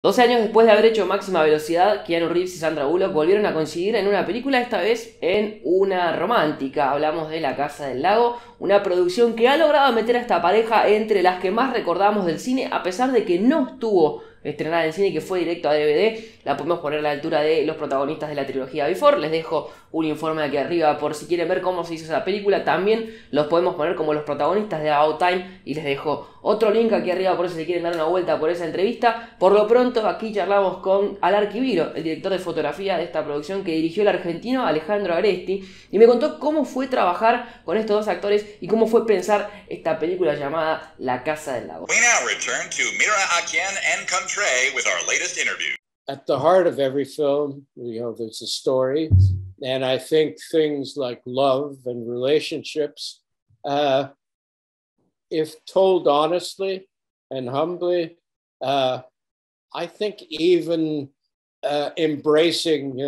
12 años después de haber hecho Máxima Velocidad, Keanu Reeves y Sandra Bullock volvieron a coincidir en una película, esta vez en una romántica. Hablamos de La Casa del Lago, una producción que ha logrado meter a esta pareja entre las que más recordamos del cine, a pesar de que no estuvo estrenada en cine y que fue directo a DVD. La podemos poner a la altura de los protagonistas de la trilogía Before. Les dejo un informe aquí arriba por si quieren ver cómo se hizo esa película. También los podemos poner como los protagonistas de About Time y les dejo otro link aquí arriba por si se quieren dar una vuelta por esa entrevista. Por lo pronto aquí charlamos con Alar Quiviro, el director de fotografía de esta producción que dirigió el argentino Alejandro Agresti, y me contó cómo fue trabajar con estos dos actores y cómo fue pensar esta película llamada La Casa del Lago. We now return to Mira Akian and Contre with our latest interview. At the heart of every film, there's a story. And I think things like love and relationships, if told honestly and humbly, I think even embracing,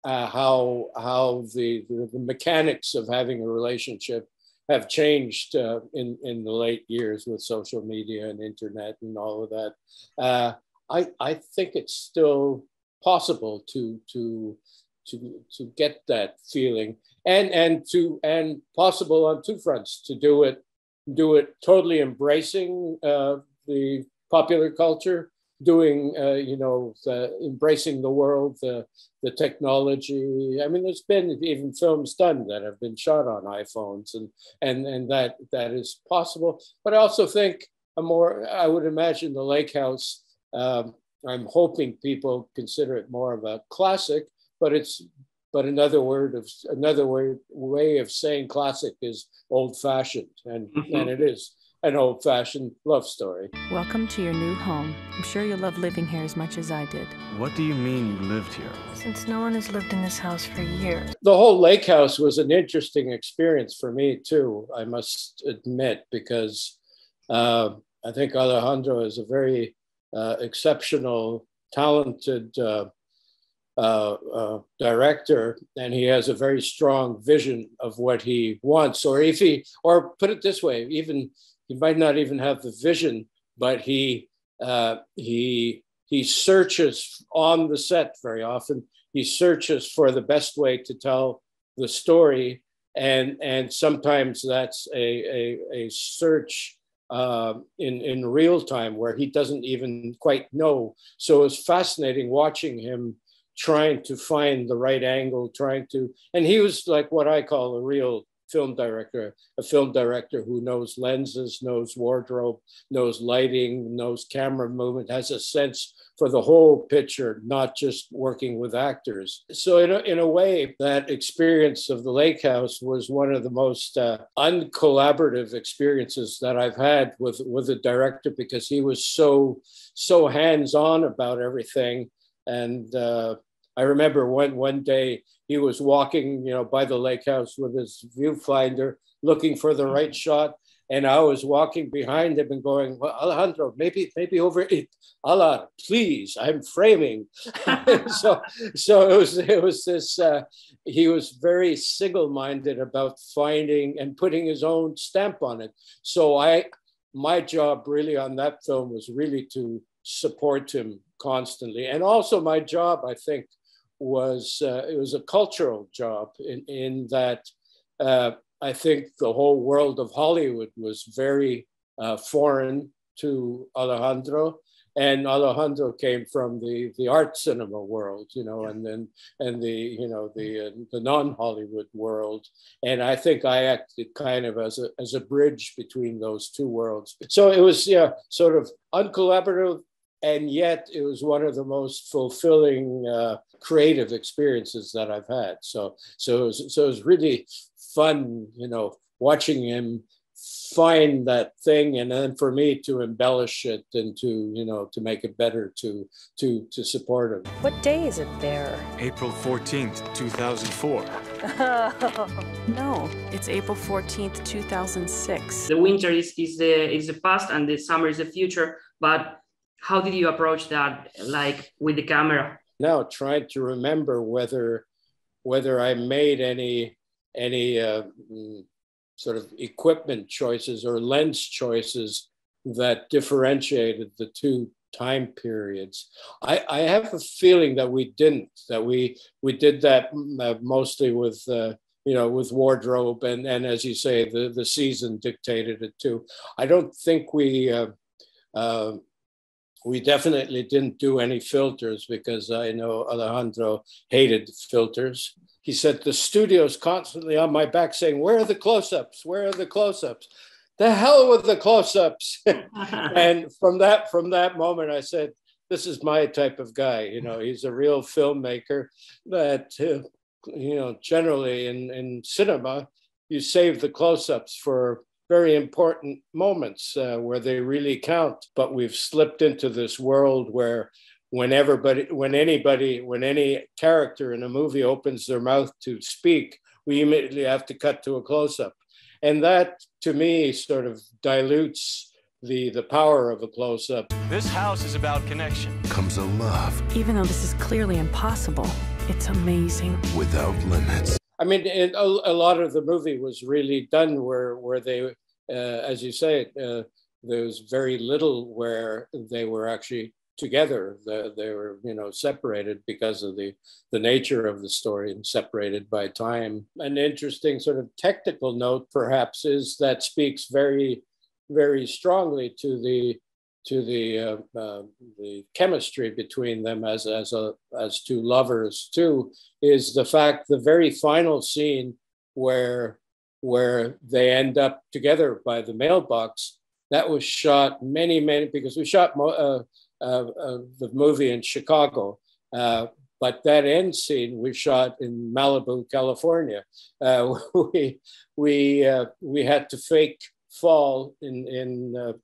how the mechanics of having a relationship have changed in the late years with social media and internet and all of that. I think it's still possible to get that feeling, and possible on two fronts, to do it totally embracing the popular culture, doing embracing the world, the technology. I mean, there's been even films done that have been shot on iPhones, and that is possible. But I also think I would imagine The Lake House. I'm hoping people consider it more of a classic, but another way of saying classic is old-fashioned, and it is an old-fashioned love story. Welcome to your new home. I'm sure you'll love living here as much as I did. What do you mean you lived here? Since no one has lived in this house for years. The whole lake house was an interesting experience for me too, I must admit, because I think Alejandro is a very exceptional, talented director, and he has a very strong vision of what he wants. Or put it this way, even he might not even have the vision, but he searches on the set very often. He searches for the best way to tell the story, and sometimes that's a search in real time where he doesn't even quite know. So it's fascinating watching him trying to find the right angle, and he was like what I call a real film director, a film director who knows lenses, knows wardrobe, knows lighting, knows camera movement, has a sense for the whole picture, not just working with actors. So in a way, that experience of the Lake House was one of the most uncollaborative experiences that I've had with a director, because he was so hands-on about everything. And I remember one day he was walking, by the lake house with his viewfinder, looking for the right shot. And I was walking behind him and going, well, Alejandro, maybe over it. Allah, please, I'm framing. so it was this, he was very single-minded about finding and putting his own stamp on it. So my job really on that film was really to support him constantly. And also my job, I think, was it was a cultural job in that I think the whole world of Hollywood was very foreign to Alejandro, and Alejandro came from the art cinema world, and the non-Hollywood world, and I think I acted kind of as a bridge between those two worlds. So it was sort of uncollaborative, and yet it was one of the most fulfilling creative experiences that I've had. So it was really fun, watching him find that thing, and then for me to embellish it and to make it better, to support him. What day is it there? April 14th, 2004. No, it's April 14th, 2006. The winter is the past and the summer is the future, but how did you approach that, like with the camera? Now trying to remember whether I made any sort of equipment choices or lens choices that differentiated the two time periods. I have a feeling that we didn't, that we did that mostly with, with wardrobe and as you say, the season dictated it too. I don't think we definitely didn't do any filters because I know Alejandro hated filters. He said, the studio's constantly on my back saying, where are the close-ups? Where are the close-ups? The hell with the close-ups. And from that moment, I said, this is my type of guy. He's a real filmmaker that, generally in cinema, you save the close-ups for very important moments where they really count. But we've slipped into this world where when any character in a movie opens their mouth to speak, we immediately have to cut to a close-up. And that, to me, sort of dilutes the power of a close-up. This house is about connection. Comes a love. Even though this is clearly impossible, it's amazing. Without limits. I mean, a lot of the movie was really done where they, as you say, there was very little where they were actually together. They were, separated because of the nature of the story and separated by time. An interesting sort of technical note, perhaps, is that speaks very, very strongly to the chemistry between them as two lovers too, is the fact the very final scene where they end up together by the mailbox, that was shot many, because we shot the movie in Chicago, but that end scene we shot in Malibu, California. We had to fake fall in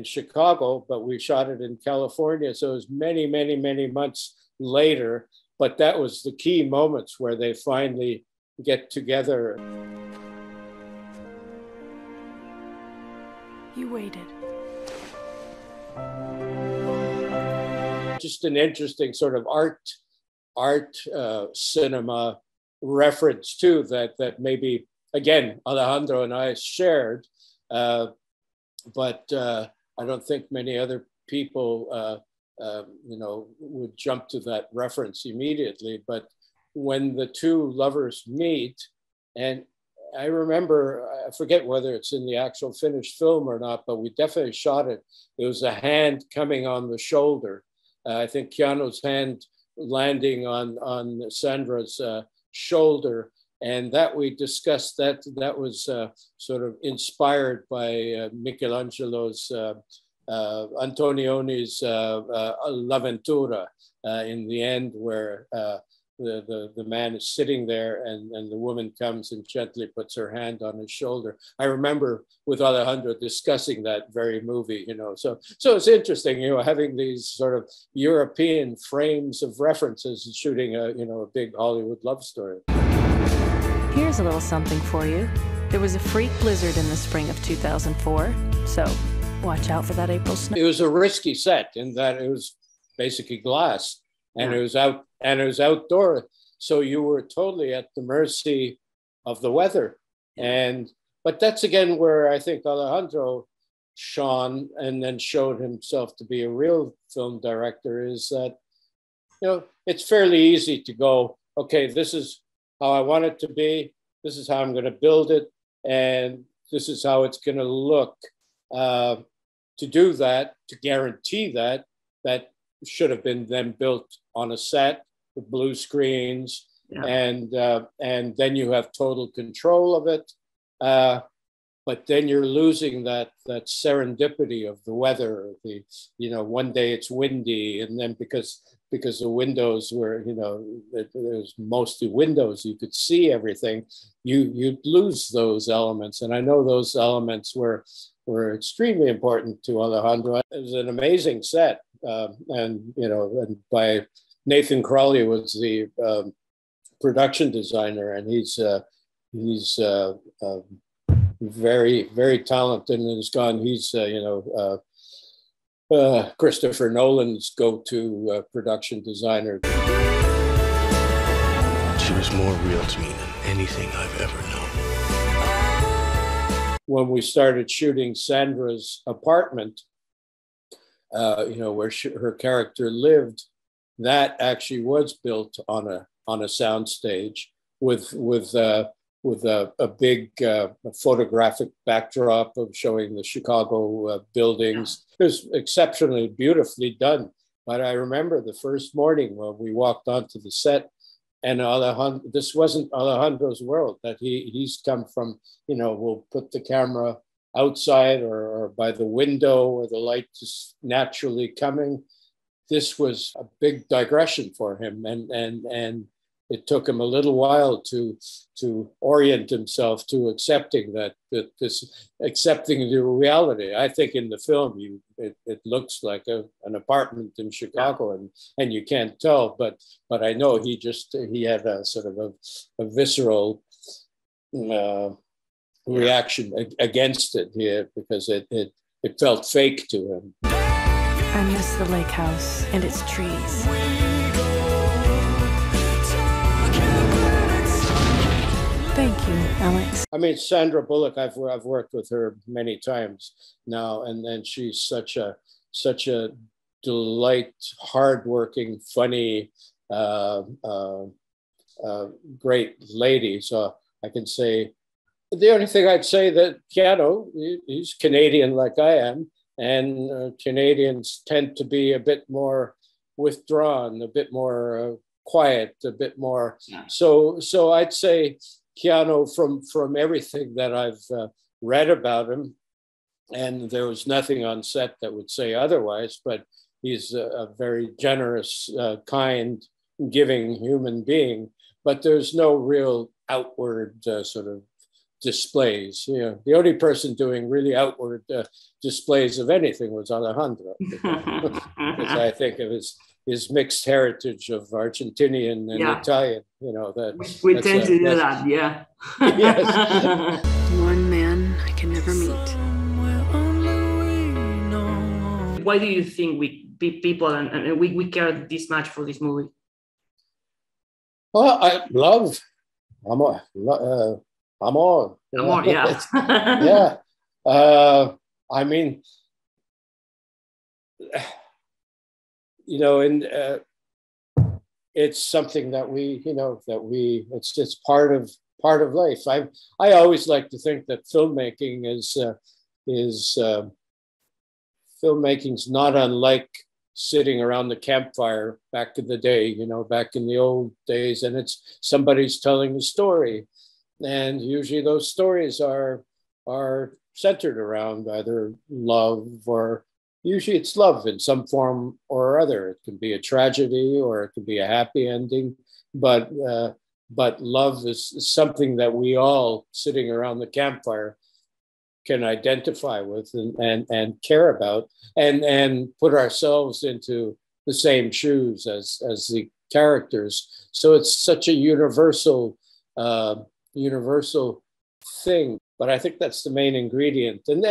Chicago, but we shot it in California. So it was many, many, many months later. But that was the key moments where they finally get together. You waited. Just an interesting sort of art cinema reference too, that maybe, again, Alejandro and I shared, but I don't think many other people, would jump to that reference immediately. But when the two lovers meet, and I remember, I forget whether it's in the actual finished film or not, but we definitely shot it. It was a hand coming on the shoulder. I think Keanu's hand landing on Sandra's shoulder. And that we discussed that was sort of inspired by Michelangelo's Antonioni's L'Avventura in the end, where the man is sitting there and the woman comes and gently puts her hand on his shoulder. I remember with Alejandro discussing that very movie, so it's interesting, having these sort of European frames of references and shooting a big Hollywood love story. Here's a little something for you. There was a freak blizzard in the spring of 2004, so watch out for that April snow. It was a risky set in that it was basically glass, and it was outdoor, so you were totally at the mercy of the weather. But that's again where I think Alejandro shone and then showed himself to be a real film director, is that it's fairly easy to go, okay, this is how I want it to be, this is how I'm going to build it, and this is how it's going to look. To do that, to guarantee that should have been then built on a set with blue screens, and then you have total control of it. But then you're losing that serendipity of the weather. One day it's windy, and then because the windows were, there's mostly windows, you could see everything. You'd lose those elements, and I know those elements were extremely important to Alejandro. It was an amazing set, and by Nathan Crowley was the production designer, and he's very, very talented and has gone. He's Christopher Nolan's go-to production designer. She was more real to me than anything I've ever known. When we started shooting Sandra's apartment, where her character lived, that actually was built on a sound stage with a big photographic backdrop of showing the Chicago buildings. It was exceptionally beautifully done. But I remember the first morning when we walked onto the set, and Alejandro, this wasn't Alejandro's world, that he's come from, we'll put the camera outside or by the window where the light is naturally coming. This was a big digression for him, and it took him a little while to orient himself to accepting accepting the reality. I think in the film, it looks like an apartment in Chicago, and you can't tell, but I know he had a sort of a visceral reaction against it here, because it felt fake to him. I miss the lake house and its trees. Thank you, Alex. I mean, Sandra Bullock, I've worked with her many times now, and she's such a delight, hardworking, funny, great lady. So I can say, the only thing I'd say that Keanu, he's Canadian like I am, and Canadians tend to be a bit more withdrawn, a bit more quiet, a bit more. So I'd say Keanu, from everything that I've read about him, and there was nothing on set that would say otherwise, but he's a very generous, kind, giving human being, but there's no real outward sort of displays. The only person doing really outward displays of anything was Alejandro, because I think of his mixed heritage of Argentinian and Italian. We tend to do that, yeah. Yes. One man I can never meet. Why do you think people and we care this much for this movie? Well, I love amor, yeah. Yeah. I mean, it's something that it's part of life. I always like to think that filmmaking is filmmaking's not unlike sitting around the campfire back in the day, back in the old days, and it's somebody's telling a story. And usually those stories are centered around either love, or usually it's love in some form or other. It can be a tragedy or it can be a happy ending, but love is something that we all sitting around the campfire can identify with and care about, and put ourselves into the same shoes as the characters. So it's such a universal thing. But I think that's the main ingredient. And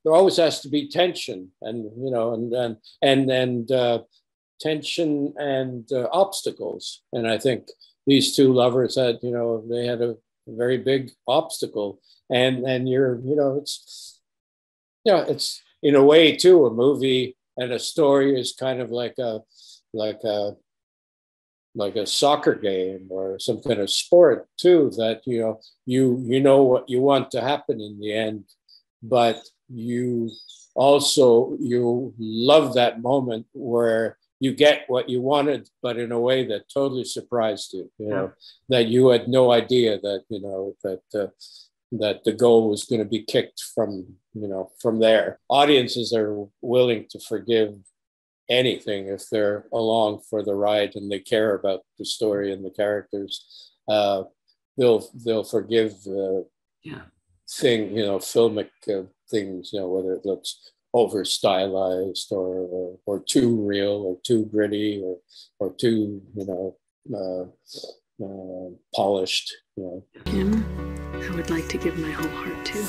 there always has to be tension, and tension and obstacles. And I think these two lovers had, they had a very big obstacle. And it's in a way too, a movie and a story is kind of like a soccer game or some kind of sport too, that you know what you want to happen in the end, but you love that moment where you get what you wanted, but in a way that totally surprised you, that you had no idea that the goal was going to be kicked from there. Audiences are willing to forgive anything if they're along for the ride and they care about the story and the characters. They'll forgive filmic things, whether it looks over stylized or too real or too gritty or too polished. Him, I would like to give my whole heart to.